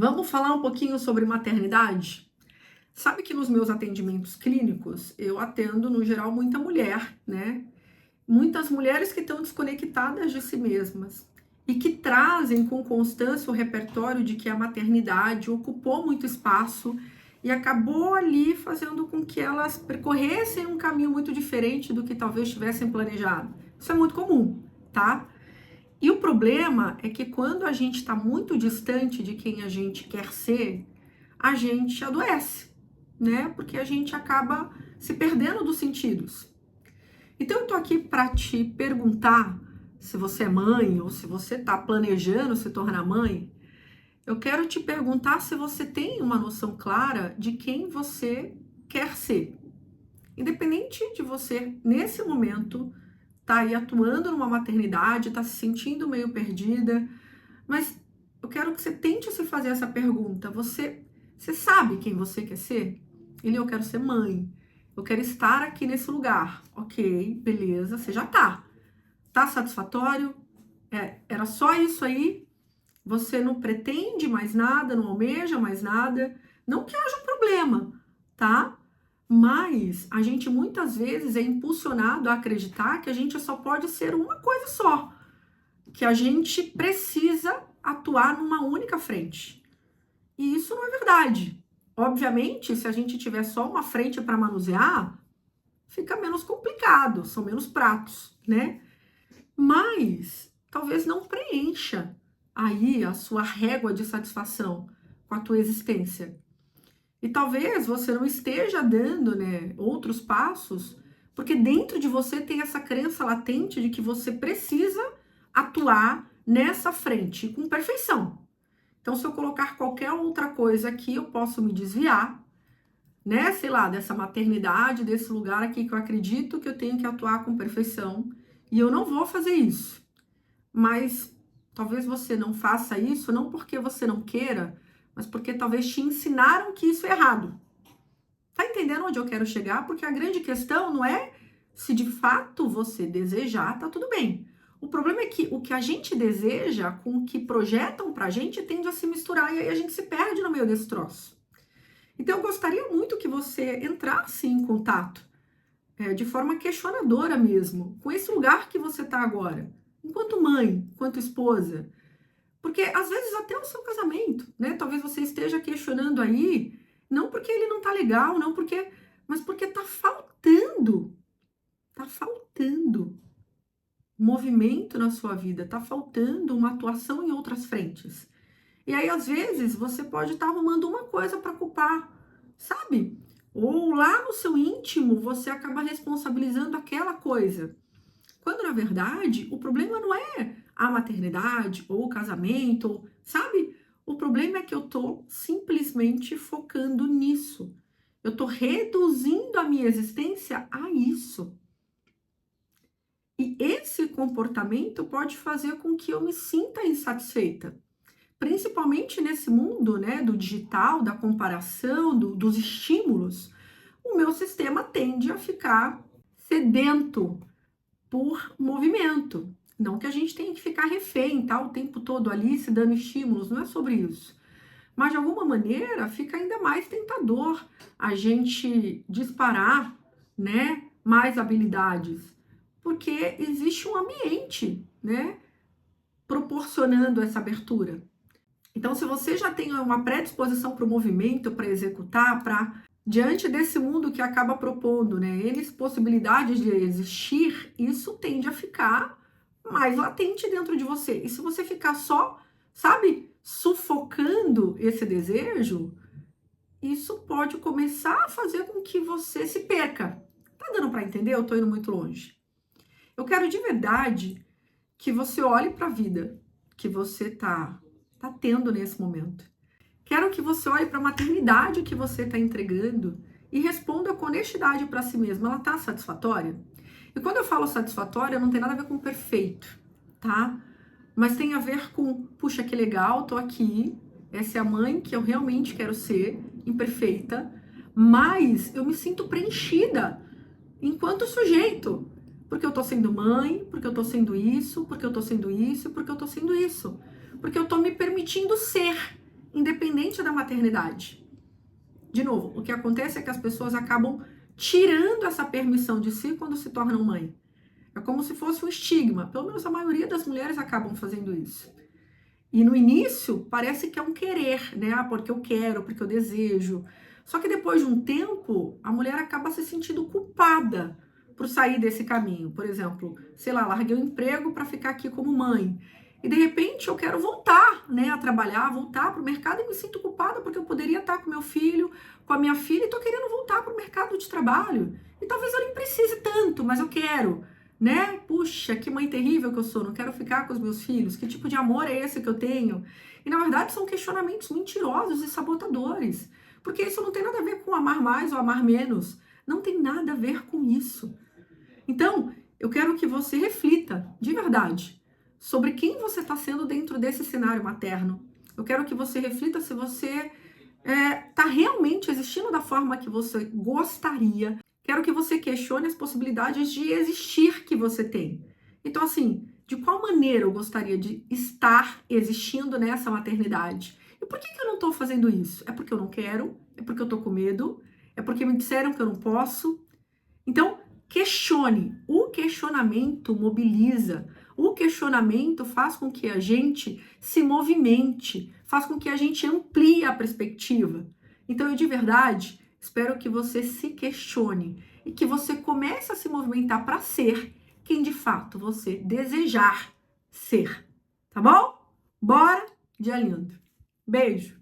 Vamos falar um pouquinho sobre maternidade? Sabe que nos meus atendimentos clínicos eu atendo, no geral, muita mulher, né? Muitas mulheres que estão desconectadas de si mesmas e que trazem com constância o repertório de que a maternidade ocupou muito espaço e acabou ali fazendo com que elas percorressem um caminho muito diferente do que talvez tivessem planejado. Isso é muito comum, tá? E o problema é que quando a gente está muito distante de quem a gente quer ser, a gente adoece, né? Porque a gente acaba se perdendo dos sentidos. Então eu tô aqui para te perguntar, se você é mãe ou se você está planejando se tornar mãe, eu quero te perguntar se você tem uma noção clara de quem você quer ser. Independente de você, nesse momento, tá aí atuando numa maternidade, tá se sentindo meio perdida, mas eu quero que você tente se fazer essa pergunta. Você sabe quem você quer ser? Eu quero ser mãe. Eu quero estar aqui nesse lugar. Ok, beleza, você já tá. Tá satisfatório? Era só isso aí? Você não pretende mais nada, não almeja mais nada? Não que haja um problema, tá? Mas a gente muitas vezes é impulsionado a acreditar que a gente só pode ser uma coisa só, que a gente precisa atuar numa única frente. E isso não é verdade. Obviamente, se a gente tiver só uma frente para manusear, fica menos complicado, são menos pratos, né? Mas talvez não preencha aí a sua régua de satisfação com a tua existência. E talvez você não esteja dando, né, outros passos, porque dentro de você tem essa crença latente de que você precisa atuar nessa frente com perfeição. Então, se eu colocar qualquer outra coisa aqui, eu posso me desviar, né, sei lá, dessa maternidade, desse lugar aqui que eu acredito que eu tenho que atuar com perfeição, e eu não vou fazer isso. Mas talvez você não faça isso não porque você não queira, mas porque talvez te ensinaram que isso é errado. Tá entendendo onde eu quero chegar? Porque a grande questão não é se de fato você desejar, tá tudo bem. O problema é que o que a gente deseja com o que projetam pra gente tende a se misturar e aí a gente se perde no meio desse troço. Então eu gostaria muito que você entrasse em contato, de forma questionadora mesmo, com esse lugar que você tá agora, enquanto mãe, enquanto esposa. Porque às vezes até o seu casamento, né? Talvez você esteja questionando aí, não porque ele não tá legal, não porque, mas porque tá faltando movimento na sua vida, tá faltando uma atuação em outras frentes. E aí às vezes você pode estar arrumando uma coisa para culpar, sabe? Ou lá no seu íntimo você acaba responsabilizando aquela coisa. Quando, na verdade, o problema não é a maternidade ou o casamento, sabe? O problema é que eu tô simplesmente focando nisso. Eu tô reduzindo a minha existência a isso. E esse comportamento pode fazer com que eu me sinta insatisfeita. Principalmente nesse mundo, né, do digital, da comparação, dos estímulos, o meu sistema tende a ficar sedento por movimento. Não que a gente tenha que ficar refém, tá, o tempo todo ali se dando estímulos, não é sobre isso. Mas de alguma maneira fica ainda mais tentador a gente disparar, né, mais habilidades, porque existe um ambiente, né, proporcionando essa abertura. Então, se você já tem uma predisposição para o movimento, para executar, para diante desse mundo que acaba propondo, né, N possibilidades de existir, isso tende a ficar mais latente dentro de você. E se você ficar só, sabe, sufocando esse desejo, isso pode começar a fazer com que você se perca. Tá dando para entender? Eu tô indo muito longe. Eu quero de verdade que você olhe para a vida que você tá tendo nesse momento. Quero que você olhe para a maternidade que você está entregando e responda com honestidade para si mesma. Ela está satisfatória? E quando eu falo satisfatória, não tem nada a ver com perfeito, tá? Mas tem a ver com, puxa, que legal, tô aqui, essa é a mãe que eu realmente quero ser, imperfeita, mas eu me sinto preenchida enquanto sujeito. Porque eu tô sendo mãe, porque eu tô sendo isso, porque eu tô sendo isso, porque eu tô sendo isso. Porque eu tô me permitindo ser, independente diferente da maternidade. De novo, o que acontece é que as pessoas acabam tirando essa permissão de si quando se tornam mãe. É como se fosse um estigma. Pelo menos a maioria das mulheres acabam fazendo isso. E no início parece que é um querer, né? Porque eu quero, porque eu desejo. Só que depois de um tempo, a mulher acaba se sentindo culpada por sair desse caminho. Por exemplo, sei lá, larguei o emprego para ficar aqui como mãe. E de repente eu quero voltar, né, a trabalhar, voltar para o mercado e me sinto culpada porque eu poderia estar com meu filho, com a minha filha e estou querendo voltar para o mercado de trabalho. E talvez eu nem precise tanto, mas eu quero, né? Puxa, que mãe terrível que eu sou, não quero ficar com os meus filhos, que tipo de amor é esse que eu tenho? E na verdade são questionamentos mentirosos e sabotadores, porque isso não tem nada a ver com amar mais ou amar menos, não tem nada a ver com isso. Então, eu quero que você reflita, de verdade, sobre quem você está sendo dentro desse cenário materno. Eu quero que você reflita se você está realmente existindo da forma que você gostaria. Quero que você questione as possibilidades de existir que você tem. Então, assim, de qual maneira eu gostaria de estar existindo nessa maternidade? E por que eu não estou fazendo isso? É porque eu não quero? É porque eu estou com medo? É porque me disseram que eu não posso? Então, questione. O questionamento mobiliza. O questionamento faz com que a gente se movimente, faz com que a gente amplie a perspectiva. Então, eu de verdade espero que você se questione e que você comece a se movimentar para ser quem de fato você desejar ser. Tá bom? Bora, dia lindo. Beijo!